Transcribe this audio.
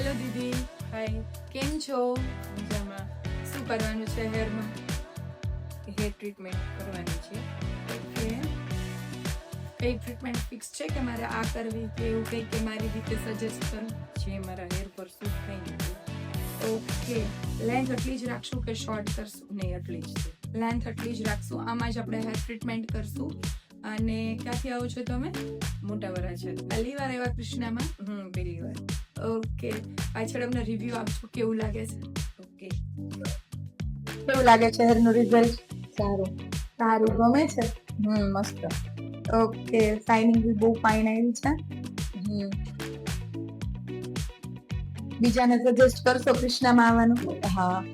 Hello દીદી, હાય, કેમ છો? મજામાં. શું કરવાનું છે હેરમાં? હેર ટ્રીટમેન્ટ કરવાની છે. ઓકે, કઈ ટ્રીટમેન્ટ ફિક્સ છે કે મારે આ કરવી કે એવું કંઈ કે મારી રીતે સજેસ્ટ કરો? જે મારા હેર પર સૂટ થાય ને ઓકે, લેન્થ એટલી જ રાખશું કે શોર્ટ કરશું? નહીં એટલી જ છે. લેન્થ એટલી જ રાખશું. આમાં જ આપણે હેર ટ્રીટમેન્ટ કરશું. અને ક્યાંથી આવો છો તમે? મોટા વરા છે. પહેલી વાર આવ્યા કૃષ્ણામાં? પહેલી વાર. ઓકે, પાછળ અમને રિવ્યુ આપજો કેવું લાગે છે. ઓકે. કેવું લાગે છે હેરનું રિઝલ્ટ? સારું. સારું, ગમે છે? મસ્ત. ઓકે, શાઇનિંગ બી બહુ ફાઇન આવી છે. બીજાને સજેસ્ટ કરશો કૃષ્ણામાં આવવાનું? હા.